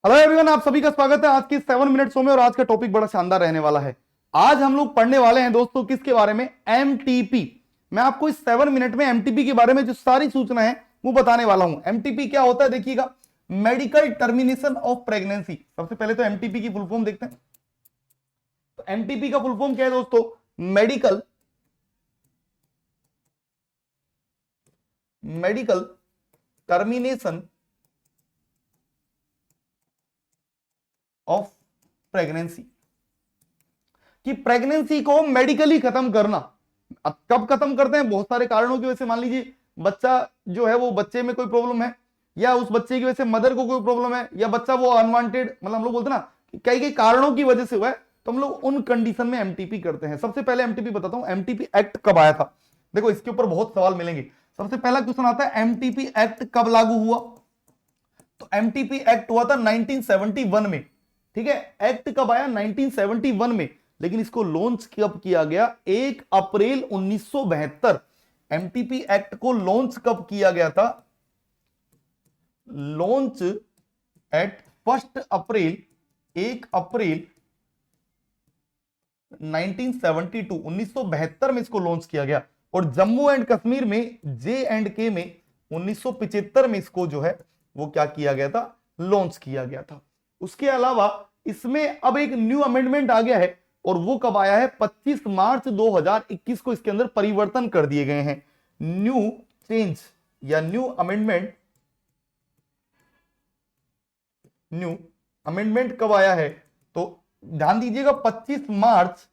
Hello everyone, आप सभी का स्वागत है आज की 7 मिनट शो में। और आज का टॉपिक बड़ा शानदार रहने वाला है। आज हम लोग पढ़ने वाले हैं दोस्तों किसके बारे में? एमटीपी। मैं आपको इस 7 मिनट में एमटीपी के बारे में जो सारी सूचना है वो बताने वाला हूं। एमटीपी क्या होता है देखिएगा, मेडिकल टर्मिनेशन ऑफ प्रेगनेंसी। सबसे पहले तो एमटीपी की फुल फॉर्म देखते हैं। तो एमटीपी का फुल फॉर्म क्या है दोस्तों? Medical termination of pregnancy. कि प्रेगनेंसी को मेडिकली खत्म करना। अब कब खत्म करते हैं? बहुत सारे कारणों की वजह से। मान लीजिए बच्चा जो है वो बच्चे में कोई प्रॉब्लम है, या उस बच्चे की वजह से मदर को कोई प्रॉब्लम है, या बच्चा वो अनवांटेड, मतलब हम लोग बोलते हैं ना कई कई कारणों की वजह से हुआ है, तो हम लोग उन कंडीशन में एमटीपी करते हैं। सबसे पहले एमटीपी बताता हूं, एमटीपी एक्ट कब आया था। देखो इसके ऊपर बहुत सवाल मिलेंगे। सबसे पहला क्वेश्चन आता है, एमटीपी एक्ट कब लागू हुआ? तो एमटीपी एक्ट हुआ था 1971 में। ठीक है, एक्ट कब आया? 1971 में। लेकिन इसको लॉन्च कब किया गया? 1 अप्रैल 1972। एमटीपी एक्ट को लॉन्च कब किया गया था? लॉन्च एट 1 अप्रैल 1 अप्रैल 1972, 1972 में इसको लॉन्च किया गया। और जम्मू एंड कश्मीर में J&K में 1975 में इसको जो है वो क्या किया गया था? लॉन्च किया गया था। उसके अलावा इसमें अब एक न्यू अमेंडमेंट आ गया है, और वो कब आया है? 25 मार्च 2021 को इसके अंदर परिवर्तन कर दिए गए हैं। न्यू चेंज या न्यू अमेंडमेंट कब आया है? तो ध्यान दीजिएगा, 25 मार्च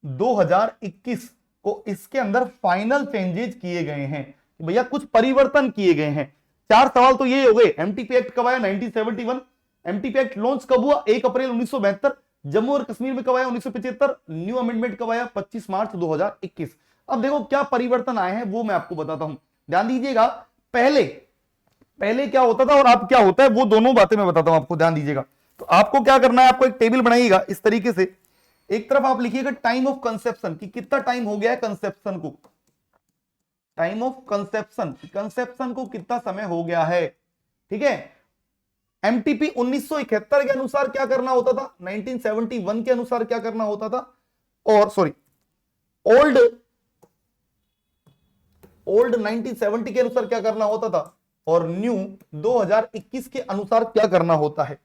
2021 को इसके अंदर फाइनल चेंजेस किए गए हैं। भैया कुछ परिवर्तन किए गए हैं। 4 सवाल तो ये हो गए। एमटीपी एक्ट कब आया? 1971। एमटीपी एक्ट लॉन्च कब हुआ? 1 अप्रैल 1972। जम्मू और कश्मीर में कब आया? 1975। न्यू अमेंडमेंट कब आया? 25 मार्च 2021। अब देखो क्या परिवर्तन आए हैं वो मैं आपको बताता हूं, ध्यान दीजिएगा। पहले क्या होता था और अब क्या होता है, वो दोनों बातें मैं बताता हूं आपको, ध्यान दीजिएगा। तो आपको क्या करना है, आपको एक टेबल बनाइएगा इस तरीके से। एक तरफ आप लिखिएगा टाइम ऑफ कंसेप्शन, कि कितना टाइम हो गया है कंसेप्शन को। टाइम ऑफ कंसेप्शन को कितना समय हो गया है। ठीक है, एमटीपी 1971 के अनुसार क्या करना होता था, 1971 के अनुसार क्या करना होता था, और सॉरी ओल्ड 1970 के अनुसार क्या करना होता था, और न्यू 2021 के अनुसार क्या करना होता है।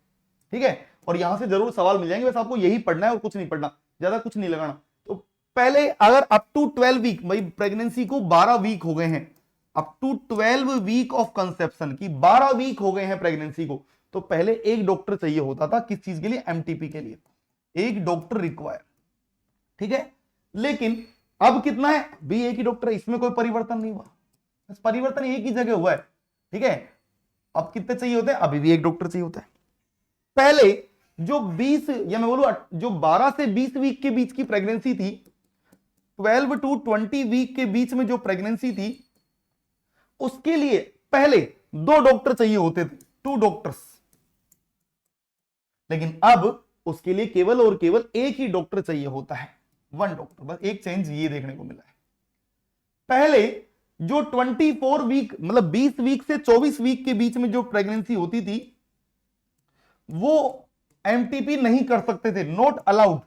ठीक है, और यहां से जरूर सवाल मिल जाएंगे, बस आपको यही पढ़ना है और कुछ नहीं पढ़ना, ज्यादा कुछ नहीं लगाना। तो पहले अगर अप टू 12 वीक, भाई प्रेगनेंसी को 12 वीक हो गए हैं, up to 12 week of conception की 12 वीक हो गए हैं प्रेगनेंसी को, तो पहले एक डॉक्टर चाहिए होता था। किस चीज के लिए? एमटीपी के लिए एक डॉक्टर रिक्वायर। ठीक है, लेकिन अब कितना है? भी एक ही डॉक्टर है, इसमें कोई परिवर्तन नहीं हुआ, बस परिवर्तन एक ही जगह हुआ है। ठीक है, अब कितने चाहिए होते हैं? अभी भी एक डॉक्टर चाहिए होता है। पहले जो 20 या मैं बोलूं जो 12 से 20 वीक के बीच की प्रेगनेंसी थी, 12 टू 20 वीक के बीच में जो प्रेगनेंसी थी, उसके लिए पहले 2 डॉक्टर चाहिए होते थे, 2 डॉक्टर्स। लेकिन अब उसके लिए केवल और केवल एक ही डॉक्टर चाहिए होता है, 1 डॉक्टर। बस एक चेंज ये देखने को मिला है। पहले जो 24 वीक, मतलब 20 वीक से 24 वीक के बीच में जो प्रेगनेंसी होती थी, वो एमटीपी नहीं कर सकते थे, नॉट अलाउड।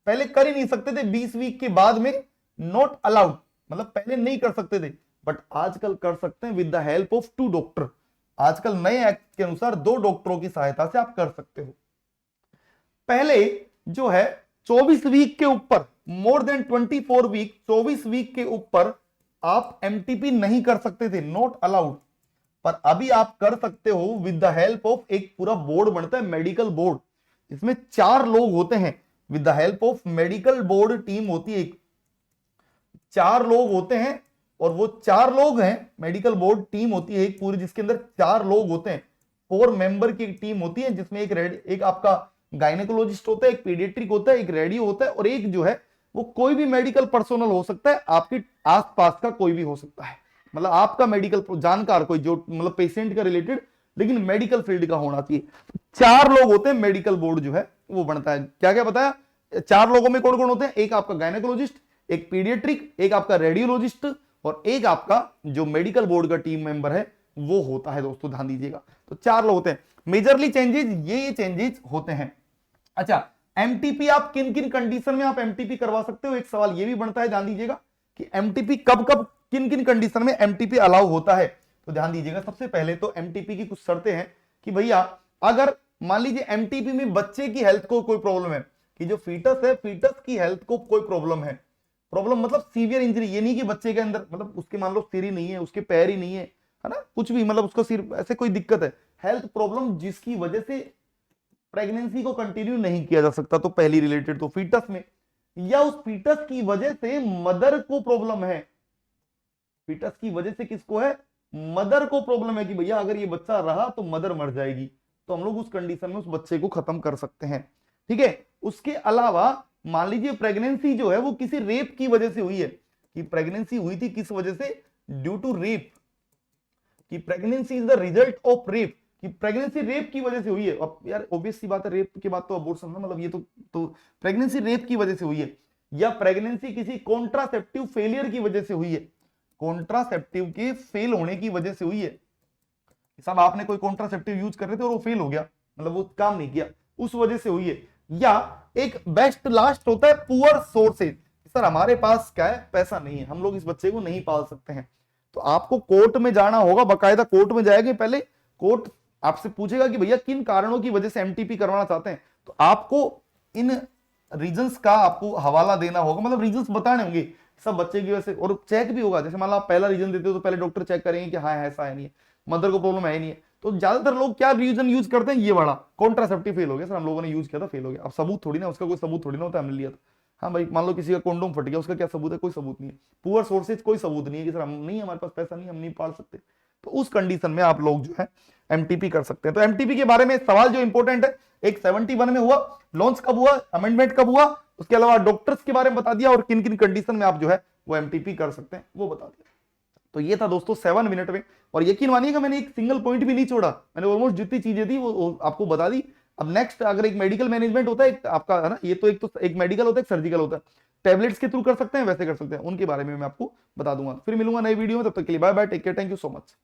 पहले कर ही नहीं सकते थे, 20 वीक के बाद में नॉट अलाउड, मतलब पहले नहीं कर सकते थे। बट आजकल कर सकते हैं with the help of 2 doctor. आजकल नए एक्ट के अनुसार 2 डॉक्टरों की सहायता से आप कर सकते हो। पहले जो है 24 वीक के ऊपर, मोर देन 24 वीक, 24 वीक के ऊपर आप एमटीपी नहीं कर सकते थे, नॉट अलाउड। पर अभी आप कर सकते हो विद द हेल्प ऑफ, एक पूरा बोर्ड बनता है, मेडिकल बोर्ड, इसमें 4 लोग होते हैं। With the help of medical board team होती है, 4 लोग होते हैं, और वो 4 लोग हैं, मेडिकल बोर्ड टीम होती है एक पूरी, जिसके अंदर 4 लोग होते हैं। 4 मेंबर की टीम होती है, जिसमें एक आपका गायनेकोलॉजिस्ट होता है, एक पीडियाट्रिक होता है, एक रेडियो होता है, और एक जो है वो कोई भी मेडिकल पर्सनल हो सकता है, आपके आसपास का कोई भी हो सकता है, मतलब आपका मेडिकल जानकार कोई, जो मतलब पेशेंट का रिलेटेड लेकिन मेडिकल फील्ड का होना चाहिए। 4 लोग होते हैं, मेडिकल बोर्ड जो है वो बनता है। क्या क्या बताया? 4 लोगों में कौन कौन होते हैं? एक आपका गायनेकोलॉजिस्ट, एक पीडियाट्रिक, एक आपका रेडियोलॉजिस्ट, और एक आपका जो मेडिकल बोर्ड का टीम मेंबर है वो होता है। दोस्तों ध्यान दीजिएगा, तो 4 लोग होते हैं। मेजरली चेंजेस ये चेंजेस होते हैं। अच्छा, एमटीपी आप किन किन कंडीशन में आप एमटीपी करवा सकते हो, एक सवाल ये भी बनता है, ध्यान दीजिएगा कि एमटीपी कब कब किन किन कंडीशन में एमटीपी अलाउ होता है। तो ध्यान दीजिएगा, सबसे पहले तो एमटीपी की कुछ शर्तें हैं कि भैया अगर मान लीजिए एमटीपी में बच्चे की हेल्थ को कोई प्रॉब्लम है, कि जो फीटस है फीटस की हेल्थ को कोई प्रॉब्लम है, प्रॉब्लम मतलब सीवियर इंजरी, ये नहीं कि बच्चे के अंदर मतलब उसके मान लो सिर ही नहीं है, उसके पैर ही नहीं है, है ना, कुछ भी मतलब उसका सिर, ऐसे कोई दिक्कत है, हेल्थ प्रॉब्लम जिसकी वजह से प्रेगनेंसी को कंटिन्यू नहीं किया जा सकता, तो पहली रिलेटेड तो फीटस में, या उस फीटस की वजह से मदर को प्रॉब्लम है, फीटस की वजह से किसको है, मदर को प्रॉब्लम है कि भैया अगर ये बच्चा रहा तो मदर मर जाएगी, तो हम लोग उस कंडीशन में उस बच्चे को खत्म कर सकते हैं। ठीक है, उसके अलावा मान लीजिए प्रेगनेंसी जो है वो किसी रेप की वजह से हुई है, कि प्रेगनेंसी हुई थी किस वजह से, ड्यू टू रेप, कि pregnancy is the result of rape, कि प्रेगनेंसी रेप की वजह से हुई है। अब यार ऑब्वियस सी बात है, रेप के बाद तो अबॉर्शन है, मतलब ये तो प्रेगनेंसी रेप की वजह से हुई है, या प्रेगनेंसी किसी कॉन्ट्रासेप्टिव फेलियर की वजह से हुई है, कॉन्ट्रासेप्टिव के फेल होने की वजह से हुई है, साहब आपने कोई कॉन्ट्रासेप्टिव यूज कर रहे थे और वो फेल हो गया, मतलब वो काम नहीं किया, उस वजह से हुई है। या एक बेस्ट लास्ट होता है पुअर सोर्सेज, सर हमारे पास क्या है, पैसा नहीं है, हम लोग इस बच्चे को नहीं पाल सकते हैं, तो आपको कोर्ट में जाना होगा, बकायदा कोर्ट में जाएंगे, पहले कोर्ट आपसे पूछेगा कि भैया किन कारणों की वजह से एमटीपी करवाना चाहते हैं, तो आपको इन रीजंस का आपको हवाला देना होगा, मतलब रीजंस बताने होंगे सब बच्चे की वजह से, और चेक भी होगा, जैसे मान लो आप पहला रीजन देते हो तो पहले डॉक्टर चेक करेंगे कि हाँ ऐसा है नहीं है, मदर को प्रॉब्लम है नहीं है, तो ज्यादातर लोग क्या रीजन यूज करते हैं, ये वाला कॉन्ट्रासेप्टिव फेल हो गया सर, हम लोगों ने यूज किया था फेल हो गया, अब सबूत थोड़ी ना, उसका कोई सबूत थोड़ी ना होता है, हमने लिया था, हाँ भाई मान लो किसी का कोंडोम फट गया, उसका क्या सबूत है, कोई सबूत नहीं है, पुअर सोर्सेज कोई सबूत नहीं है कि सर हम नहीं, हमारे पास पैसा नहीं, हम नहीं पाल सकते, तो उस कंडीशन में आप लोग जो है एमटीपी कर सकते हैं। तो एमटीपी के बारे में सवाल जो इंपॉर्टेंट है, एक 71 में हुआ, लॉन्च कब हुआ, अमेंडमेंट कब हुआ, उसके अलावा डॉक्टर्स के बारे में बता दिया, और किन किन कंडीशन में आप जो है वो एमटीपी कर सकते हैं वो बता दिया। तो ये था दोस्तों 7 मिनट में, और यकीन मानिएगा मैंने एक सिंगल पॉइंट भी नहीं छोड़ा, मैंने ऑलमोस्ट जितनी चीजें थी वो आपको बता दी। अब नेक्स्ट अगर एक मेडिकल मैनेजमेंट होता है, एक आपका है ना, ये तो एक मेडिकल होता है, एक सर्जिकल होता है, टैबलेट्स के थ्रू कर सकते हैं, वैसे कर सकते हैं, उनके बारे में मैं आपको बता दूंगा। फिर मिलूंगा नई वीडियो में, तब तक के लिए bye bye, take care, thank you so much.